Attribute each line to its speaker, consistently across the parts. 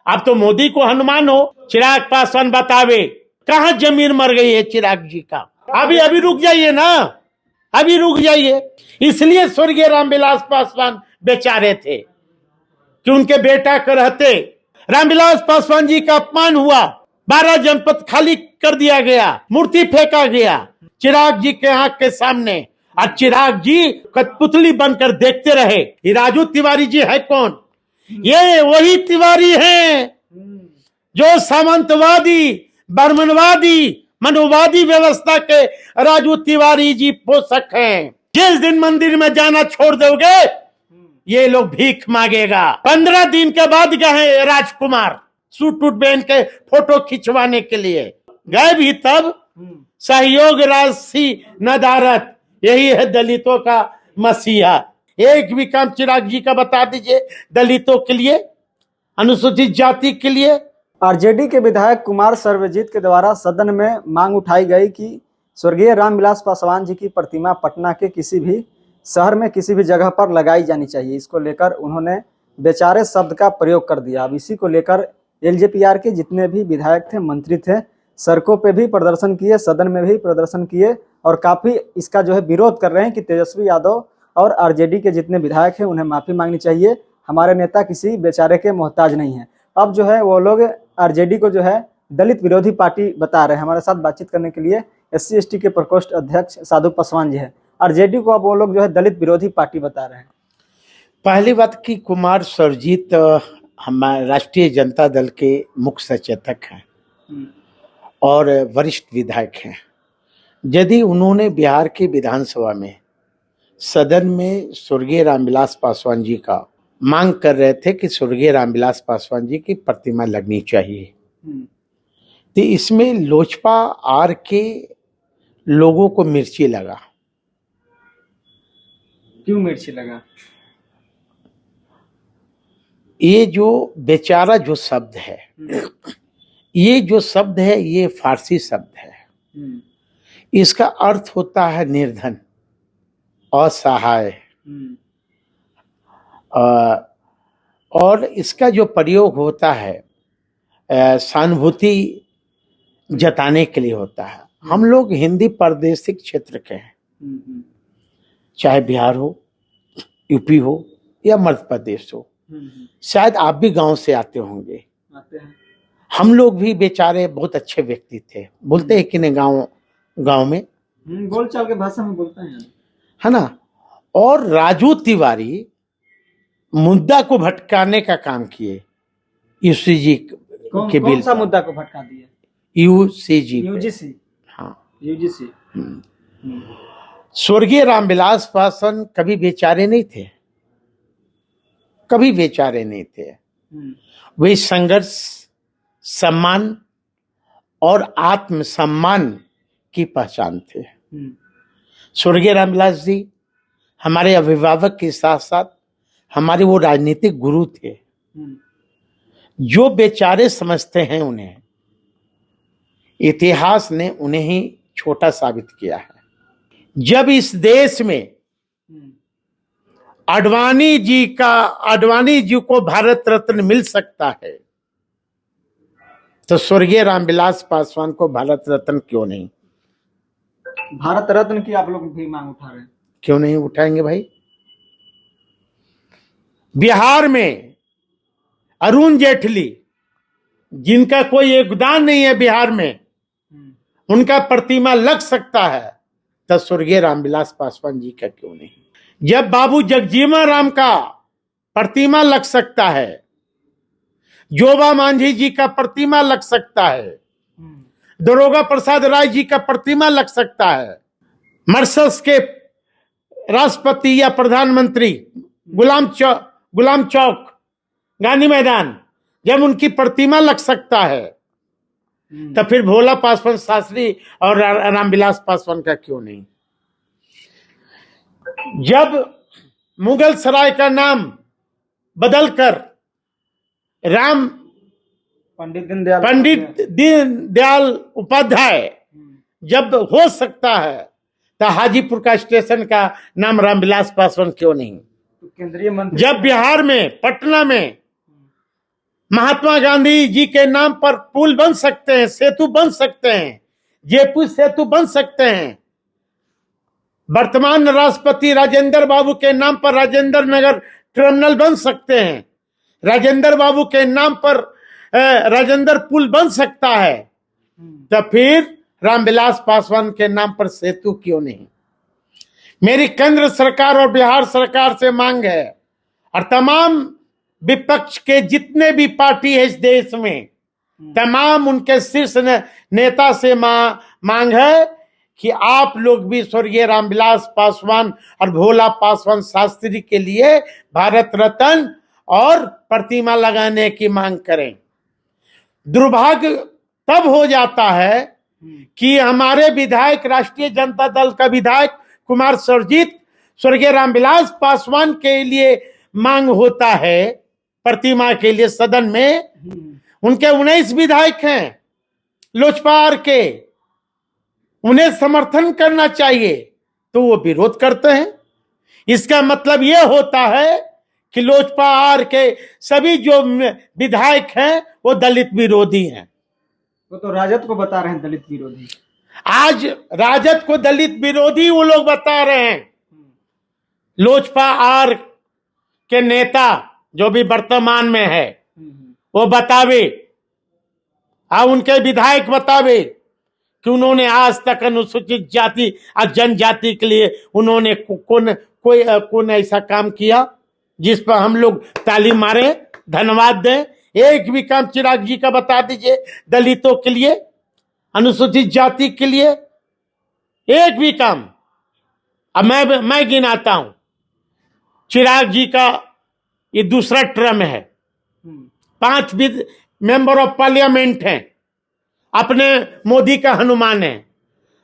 Speaker 1: आप तो मोदी को हनुमान हो। चिराग पासवान बतावे कहाँ जमीन मर गई है चिराग जी का। अभी रुक जाइए ना, अभी रुक जाइए। इसलिए स्वर्गीय रामविलास पासवान बेचारे थे कि उनके बेटा के रहते रामविलास पासवान जी का अपमान हुआ, 12 जनपद खाली कर दिया गया, मूर्ति फेंका गया चिराग जी के आंख के सामने, और चिराग जी कठपुतली बनकर देखते रहे। ये राजू तिवारी जी है कौन? ये वही तिवारी हैं जो सामंतवादी, बर्मनवादी, मनोवादी व्यवस्था के राजू तिवारी जी पोषक हैं। जिस दिन मंदिर में जाना छोड़ दोगे ये लोग भीख मांगेगा। 15 दिन के बाद गए राजकुमार सूट टूट पहन के फोटो खिंचवाने के लिए, गए भी तब सहयोग राशि नदारत। यही है दलितों का मसीहा। एक भी काम चिराग जी का बता दीजिए दलितों के लिए, अनुसूचित जाति के लिए।
Speaker 2: आरजेडी के विधायक कुमार सर्वजीत के द्वारा सदन में मांग उठाई गई कि स्वर्गीय रामविलास पासवान जी की प्रतिमा पटना के किसी भी शहर में किसी भी जगह पर लगाई जानी चाहिए। इसको लेकर उन्होंने बेचारे शब्द का प्रयोग कर दिया। अब इसी को लेकर एलजेपीआर के जितने भी विधायक थे, मंत्री थे, सड़कों पे भी प्रदर्शन किए, सदन में भी प्रदर्शन किए और काफी इसका जो है विरोध कर रहे हैं कि तेजस्वी यादव और आरजेडी के जितने विधायक हैं उन्हें माफी मांगनी चाहिए। हमारे नेता किसी बेचारे के मोहताज नहीं है। अब जो है वो लोग आरजेडी को जो है दलित विरोधी पार्टी बता रहे हैं। हमारे साथ बातचीत करने के लिए SC/ST के प्रकोष्ठ अध्यक्ष साधु पासवान जी है। आरजेडी को अब वो लोग जो है दलित विरोधी पार्टी बता रहे हैं।
Speaker 1: पहली बात कि कुमार सर्वजीत हमारे राष्ट्रीय जनता दल के मुख्य सचेतक हैं और वरिष्ठ विधायक हैं। यदि उन्होंने बिहार के विधानसभा में सदन में स्वर्गीय रामविलास पासवान जी का मांग कर रहे थे कि स्वर्गीय रामविलास पासवान जी की प्रतिमा लगनी चाहिए, तो इसमें लोजपा आर के लोगों को मिर्ची लगा।
Speaker 2: क्यों मिर्ची लगा?
Speaker 1: ये जो बेचारा जो शब्द है, ये जो शब्द है ये फारसी शब्द है। इसका अर्थ होता है निर्धन, असहाय, और इसका जो प्रयोग होता है सहानुभूति जताने के लिए होता है। हम लोग हिंदी प्रादेशिक क्षेत्र के हैं, चाहे बिहार हो, यूपी हो या मध्य प्रदेश हो। शायद आप भी गांव से आते होंगे। हम लोग भी बेचारे बहुत अच्छे व्यक्ति थे, बोलते हैं कि नहीं गांव में
Speaker 2: बोलचाल के भाषा में बोलते हैं,
Speaker 1: है ना। और राजू तिवारी मुद्दा को भटकाने का काम किए। यूसीजी के बिल,
Speaker 2: कौन सा मुद्दा को भटका दिए?
Speaker 1: यूजीसी। हाँ,
Speaker 2: यूजीसी।
Speaker 1: स्वर्गीय रामविलास पासवान कभी बेचारे नहीं थे, कभी बेचारे नहीं थे। वे संघर्ष, सम्मान और आत्मसम्मान की पहचान थे। स्वर्गीय रामविलास जी हमारे अभिभावक के साथ साथ हमारे वो राजनीतिक गुरु थे। जो बेचारे समझते हैं उन्हें, इतिहास ने उन्हें ही छोटा साबित किया है। जब इस देश में आडवाणी जी को भारत रत्न मिल सकता है तो स्वर्गीय रामविलास पासवान को भारत रत्न क्यों नहीं?
Speaker 2: भारत रत्न की आप लोग भी मांग उठा रहे हैं,
Speaker 1: क्यों नहीं उठाएंगे भाई? बिहार में अरुण जेटली, जिनका कोई योगदान नहीं है बिहार में, उनका प्रतिमा लग सकता है, तो स्वर्गीय रामविलास पासवान जी का क्यों नहीं? जब बाबू जगजीवन राम का प्रतिमा लग सकता है, जोबा मांझी जी का प्रतिमा लग सकता है, दरोगा प्रसाद राय जी का प्रतिमा लग सकता है, मर्सस के राष्ट्रपति या प्रधानमंत्री गुलाम चौक गांधी मैदान, जब उनकी प्रतिमा लग सकता है, तो फिर भोला पासवान शास्त्री और रामविलास पासवान का क्यों नहीं? जब मुगल सराय का नाम बदलकर पंडित दीनदयाल उपाध्याय जब हो सकता है, तो हाजीपुर का स्टेशन का नाम रामविलास पासवान क्यों नहीं?
Speaker 2: केंद्रीय मंत्री
Speaker 1: जब बिहार में पटना में महात्मा गांधी जी के नाम पर पुल बन सकते हैं, सेतु बन सकते हैं, जयपुर सेतु बन सकते हैं। वर्तमान राष्ट्रपति राजेंद्र बाबू के नाम पर राजेंद्र नगर टर्मिनल बन सकते हैं। राजेंद्र बाबू के नाम पर राजेंद्र पुल बन सकता है। तो फिर रामविलास पासवान के नाम पर सेतु क्यों नहीं? मेरी केंद्र सरकार और बिहार सरकार से मांग है, और तमाम विपक्ष के जितने भी पार्टी है इस देश में, तमाम उनके शीर्ष नेता से मांग है कि आप लोग भी स्वर्गीय रामविलास पासवान और भोला पासवान शास्त्री के लिए भारत रत्न और प्रतिमा लगाने की मांग करें। दुर्भाग्य तब हो जाता है कि हमारे विधायक, राष्ट्रीय जनता दल का विधायक कुमार सर्वजीत स्वर्गीय रामविलास पासवान के लिए मांग होता है प्रतिमा के लिए सदन में। उनके 19 विधायक हैं लोजपा के, उन्हें समर्थन करना चाहिए तो वो विरोध करते हैं। इसका मतलब यह होता है कि लोजपा के सभी जो विधायक हैं वो दलित विरोधी हैं।
Speaker 2: वो तो राजद को बता रहे हैं दलित विरोधी।
Speaker 1: आज राजद को दलित विरोधी वो लोग बता रहे हैं। लोजपा के नेता जो भी वर्तमान में है वो बतावे, उनके विधायक बतावे कि उन्होंने आज तक अनुसूचित जाति और जनजाति के लिए उन्होंने कौन ऐसा काम किया जिस पर हम लोग ताली मारे, धन्यवाद दें। एक भी काम चिराग जी का बता दीजिए दलितों के लिए, अनुसूचित जाति के लिए, एक भी काम। अब मैं गिनाता हूं। चिराग जी का ये दूसरा टर्म है, 5 मेंबर ऑफ पार्लियामेंट हैं, अपने मोदी का हनुमान है।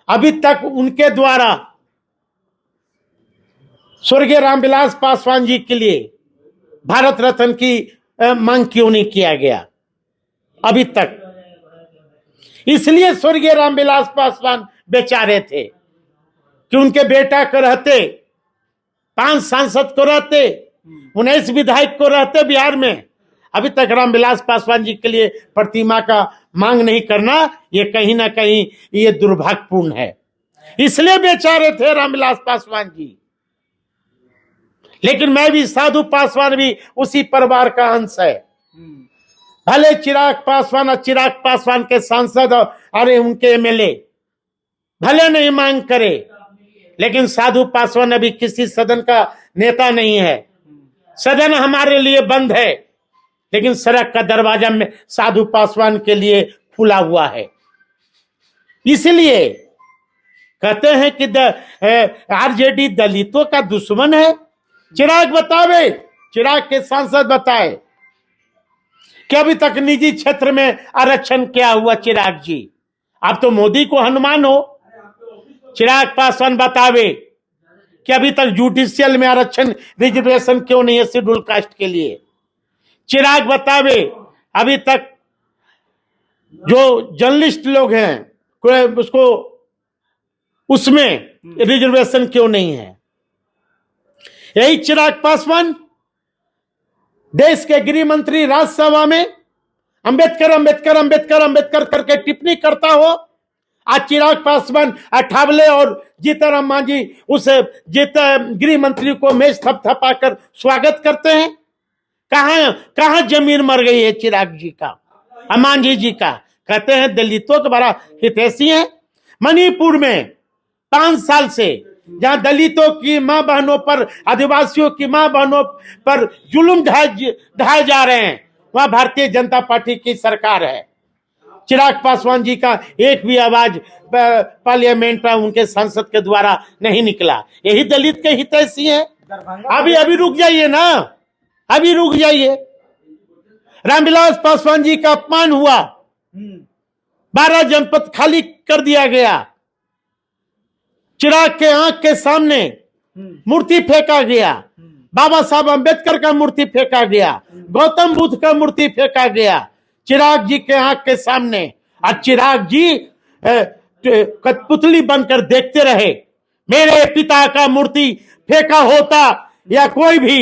Speaker 1: अभी तक उनके द्वारा स्वर्गीय रामविलास पासवान जी के लिए भारत रत्न की मांग क्यों नहीं किया गया अभी तक? इसलिए स्वर्गीय रामविलास पासवान बेचारे थे कि उनके बेटा को रहते, 5 सांसद को रहते, 19 विधायक को रहते बिहार में, अभी तक रामविलास पासवान जी के लिए प्रतिमा का मांग नहीं करना, ये कहीं ना कहीं ये दुर्भाग्यपूर्ण है। इसलिए बेचारे थे रामविलास पासवान जी। लेकिन मैं भी, साधु पासवान भी उसी परिवार का अंश है। भले चिराग पासवान और चिराग पासवान के सांसद और उनके एमएलए भले नहीं मांग करे, लेकिन साधु पासवान अभी किसी सदन का नेता नहीं है। सदन हमारे लिए बंद है, लेकिन सड़क का दरवाजा में साधु पासवान के लिए खुला हुआ है। इसलिए कहते हैं कि आरजेडी दलितों का दुश्मन है। चिराग बतावे, चिराग के सांसद बताए कि अभी तक निजी क्षेत्र में आरक्षण क्या हुआ? चिराग जी, आप तो मोदी को हनुमान हो। चिराग पासवान बतावे कि अभी तक जुडिशियल में आरक्षण, रिजर्वेशन क्यों नहीं है शेड्यूल कास्ट के लिए? चिराग बतावे अभी तक जो जर्नलिस्ट लोग हैं उसको उसमें रिजर्वेशन क्यों नहीं है? यही चिराग पासवान देश के गृह मंत्री राज्यसभा में अंबेडकर अंबेडकर अंबेडकर अंबेडकर करके टिप्पणी करता हो। आज चिराग पासवान अठावले और जीतनराम मांझी उस गृह मंत्री को मेज थपथपाकर स्वागत करते हैं। कहां जमीन मर गई है चिराग जी का, मांझी जी का? कहते हैं दलितों के बड़ा हितैषी है। मणिपुर में 5 साल से जहां दलितों की मां बहनों पर, आदिवासियों की मां बहनों पर जुल्म ढाए जा रहे हैं, वहां भारतीय जनता पार्टी की सरकार है। चिराग पासवान जी का एक भी आवाज पार्लियामेंट में उनके सांसद के द्वारा नहीं निकला। यही दलित के हितैषी है। अभी रुक जाइए ना, अभी रुक जाइए। रामविलास पासवान जी का अपमान हुआ, 12 जनपद खाली कर दिया गया। चिराग के आंख के सामने मूर्ति फेंका गया, बाबा साहब अंबेडकर का मूर्ति फेंका गया, गौतम बुद्ध का मूर्ति फेंका गया चिराग जी के आंख के सामने। और चिराग जी कठपुतली बनकर देखते रहे। मेरे पिता का मूर्ति फेंका होता या कोई भी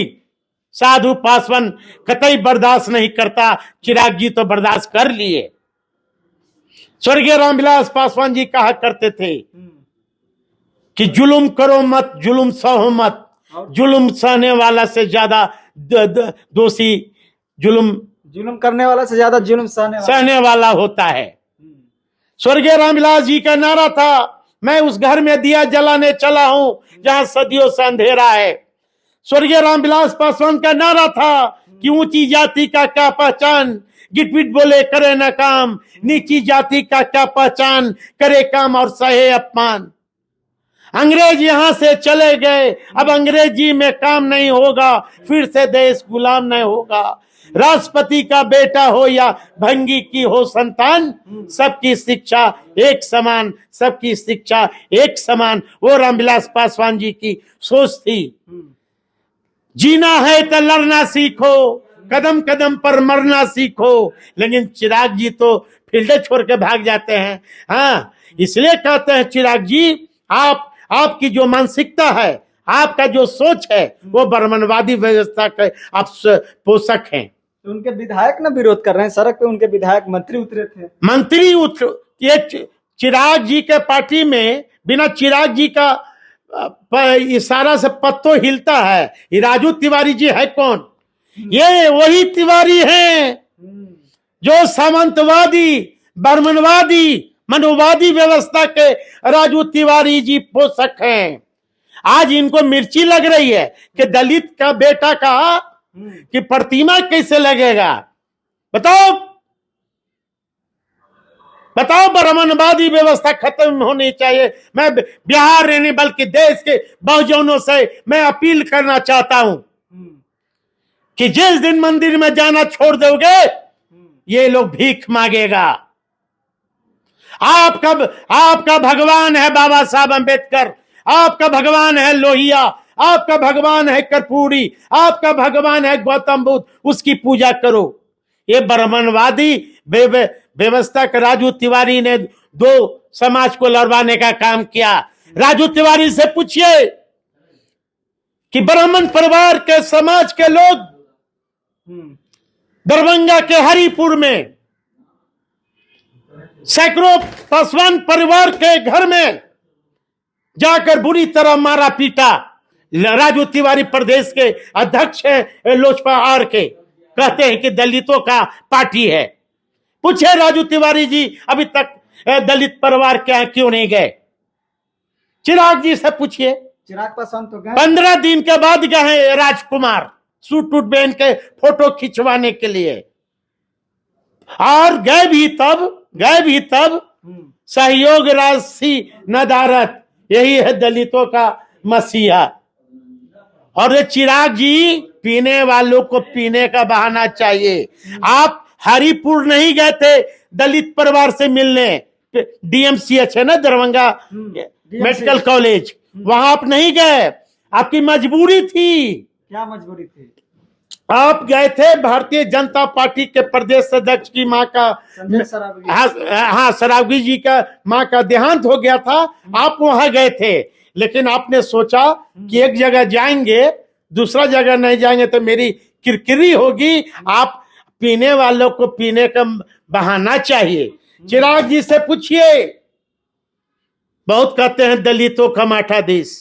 Speaker 1: साधु पासवान कतई बर्दाश्त नहीं करता, चिराग जी तो बर्दाश्त कर लिए। स्वर्गीय रामविलास पासवान जी कहा करते थे कि जुल्म करो मत, जुल्म सहो मत, जुल्म सहने वाला से ज्यादा दोषी जुल्म
Speaker 2: करने वाला से ज्यादा जुल्म
Speaker 1: सहने वाला होता है। स्वर्गीय रामविलास जी का नारा था, मैं उस घर में दिया जलाने चला हूं जहां सदियों से अंधेरा है। स्वर्गीय रामविलास पासवान का नारा था कि ऊंची जाति का क्या पहचान, गिटपिट बोले करे न काम, नीची जाति का क्या पहचान, करे काम और सहे अपमान। अंग्रेज यहां से चले गए, अब अंग्रेजी में काम नहीं होगा, फिर से देश गुलाम नहीं होगा। राष्ट्रपति का बेटा हो या भंगी की हो संतान, सबकी शिक्षा एक समान, सबकी शिक्षा एक समान। वो रामविलास पासवान जी की सोच थी। जीना है तो लड़ना सीखो, कदम कदम पर मरना सीखो। लेकिन चिराग जी तो फील्ड छोड़ के भाग जाते हैं। हाँ, इसलिए कहते हैं चिराग जी, आपकी जो मानसिकता है, आपका जो सोच है, वो बर्मनवादी व्यवस्था के आप पोषक हैं।
Speaker 2: तो उनके विधायक ना विरोध कर रहे हैं, सड़क पे उनके विधायक मंत्री उतरे थे।
Speaker 1: ये चिराग जी के पार्टी में बिना चिराग जी का इशारा से पत्तो हिलता है। ये राजू तिवारी जी है कौन? ये वही तिवारी हैं जो सामंतवादी, बर्मनवादी, मनोवादी व्यवस्था के राजू तिवारी जी पोषक हैं। आज इनको मिर्ची लग रही है कि दलित का बेटा कहा कि प्रतिमा कैसे लगेगा। बताओ बर्मनवादी व्यवस्था खत्म होनी चाहिए। मैं बिहार नहीं बल्कि देश के बहुजनों से मैं अपील करना चाहता हूं कि जिस दिन मंदिर में जाना छोड़ दोगे, ये लोग भीख मांगेगा। आपका भगवान है बाबा साहब अंबेडकर, आपका भगवान है लोहिया, आपका भगवान है कर्पूरी, आपका भगवान है गौतम बुद्ध, उसकी पूजा करो। ये बर्मनवादी व्यवस्था का राजू तिवारी ने दो समाज को लड़वाने का काम किया। राजू तिवारी से पूछिए कि ब्राह्मण परिवार के समाज के लोग दरभंगा के हरिपुर में सैकड़ों पासवान परिवार के घर में जाकर बुरी तरह मारा पीटा। राजू तिवारी प्रदेश के अध्यक्ष हैं लोजपा आर के, कहते हैं कि दलितों का पार्टी है। पूछे राजू तिवारी जी अभी तक दलित परिवार के यहाँ क्यों नहीं गए? चिराग जी से पूछिए।
Speaker 2: चिराग पासवान तो गए,
Speaker 1: 15 दिन के बाद गए राजकुमार सूट उट पहन के फोटो खिंचवाने के लिए। और गए भी तब सहयोग राशि नदारत, यही है दलितों का मसीहा। और ये चिराग जी, पीने वालों को पीने का बहाना चाहिए। आप हरिपुर नहीं गए थे दलित परिवार से मिलने, डीएमसीएच है ना दरभंगा मेडिकल कॉलेज, वहां आप नहीं गए, आपकी मजबूरी थी।
Speaker 2: क्या मजबूरी थी?
Speaker 1: आप गए थे भारतीय जनता पार्टी के प्रदेश अध्यक्ष की मां का, हाँ सरावगी जी का मां का देहांत हो गया था, आप वहां गए थे। लेकिन आपने सोचा कि एक जगह जाएंगे, दूसरा जगह नहीं जाएंगे तो मेरी किरकिरी होगी। आप पीने वालों को पीने का बहाना चाहिए। चिराग जी से पूछिए, बहुत कहते हैं दलितों का माठा देश।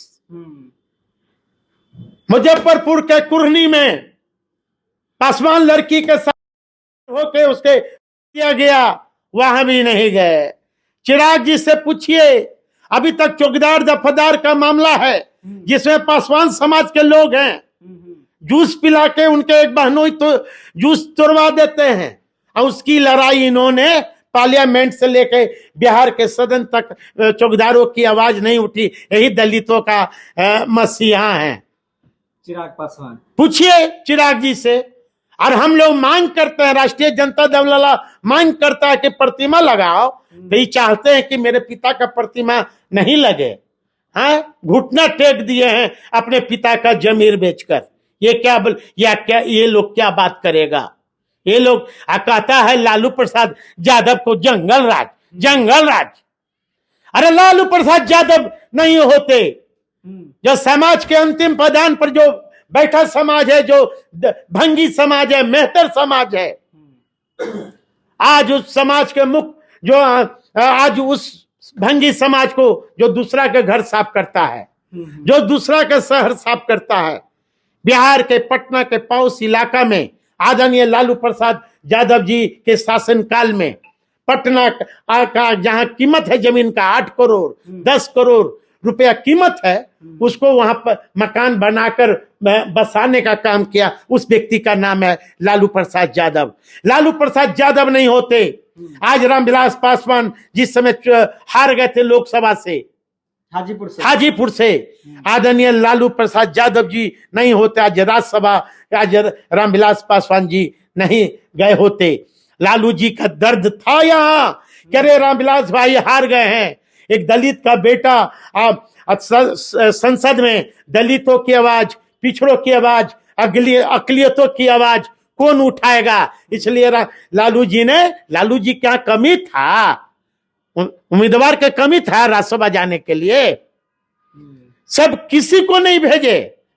Speaker 1: मुजफ्फरपुर के कुरनी में पासवान लड़की के साथ होके उसके किया गया, वहां भी नहीं गए। चिराग जी से पूछिए, अभी तक चौकीदार दफादार का मामला है जिसमें पासवान समाज के लोग हैं, जूस पिला के उनके एक बहनों तो जूस तोड़वा देते हैं। और उसकी लड़ाई इन्होंने पार्लियामेंट से लेकर बिहार के सदन तक चौकीदारों की आवाज नहीं उठी। यही दलितों का मसीहा है
Speaker 2: चिराग पासवान।
Speaker 1: पूछिए चिराग जी से। और हम लोग मांग करते हैं, राष्ट्रीय जनता दल वाला मांग करता है कि प्रतिमा लगाओ, तो ये चाहते हैं कि मेरे पिता का प्रतिमा नहीं लगे। हाँ, घुटना टेक दिए हैं अपने पिता का जमीर बेचकर। ये लोग क्या बात करेगा? ये लोग कहता है लालू प्रसाद यादव को जंगल राज। अरे लालू प्रसाद यादव नहीं होते, जो समाज के अंतिम पदान पर जो बैठा समाज है, जो भंगी समाज है, मेहतर समाज है। आज उस समाज के आज उस भंगी समाज को जो दूसरा के घर साफ करता है, जो दूसरा का शहर साफ करता है। बिहार के पटना के पड़ोस इलाका में आदरणीय लालू प्रसाद यादव जी के शासनकाल में पटना का जहां कीमत है जमीन का 8 करोड़ 10 करोड़ रुपया कीमत है, उसको वहां पर मकान बनाकर बसाने का काम किया। उस व्यक्ति का नाम है लालू प्रसाद यादव। लालू प्रसाद यादव नहीं होते, आज रामविलास पासवान जिस समय हार गए थे लोकसभा से, हाजीपुर से आदरणीय लालू प्रसाद यादव जी नहीं होते, आज राज्यसभा आज रामविलास पासवान जी नहीं गए होते। लालू जी का दर्द था यहाँ, करे रामविलास भाई हार गए हैं। एक दलित का बेटा संसद में दलितों की आवाज, पिछड़ों की आवाज, अकलियतों की आवाज कौन उठाएगा? इसलिए लालू जी क्या कमी था? उम्मीदवार के कमी था राज्यसभा जाने के लिए? सब किसी को नहीं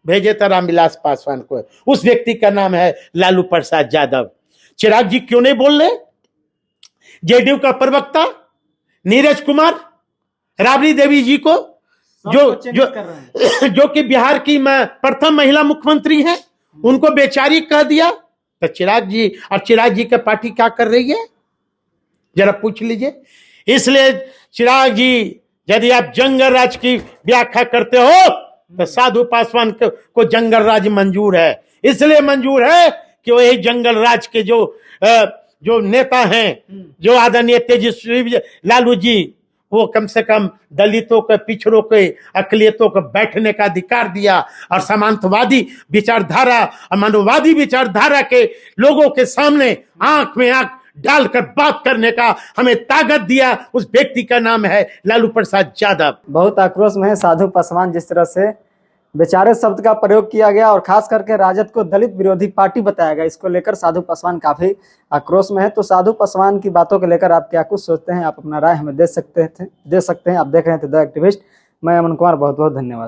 Speaker 1: भेजे तो रामविलास पासवान को। उस व्यक्ति का नाम है लालू प्रसाद यादव। चिराग जी क्यों नहीं बोल रहे? जेडीयू का प्रवक्ता नीरज कुमार, राबड़ी देवी जी को जो कि बिहार की प्रथम महिला मुख्यमंत्री हैं, उनको बेचारी कह दिया। तो चिराग जी का पार्टी क्या कर रही है, जरा पूछ लीजिए। इसलिए चिराग जी, यदि आप जंगल राज की व्याख्या करते हो तो साधु पासवान को जंगल राज मंजूर है। इसलिए मंजूर है कि वही जंगल राज के जो नेता हैं, जो आदरणीय तेजस्वी लालू जी, वो कम से कम दलितों के, पिछड़ों के, अकलियतों को बैठने का अधिकार दिया और सामंतवादी विचारधारा और मानववादी विचारधारा के लोगों के सामने आंख में आंख डालकर बात करने का हमें ताकत दिया। उस व्यक्ति का नाम है लालू प्रसाद यादव।
Speaker 2: बहुत आक्रोश में है साधु पासवान, जिस तरह से बेचारे शब्द का प्रयोग किया गया और खास करके राजद को दलित विरोधी पार्टी बताया गया, इसको लेकर साधु पासवान काफी आक्रोश में है। तो साधु पासवान की बातों को लेकर आप क्या कुछ सोचते हैं? आप अपना राय हमें दे सकते हैं। आप देख रहे थे द एक्टिविस्ट। मैं अमन कुमार, बहुत बहुत धन्यवाद।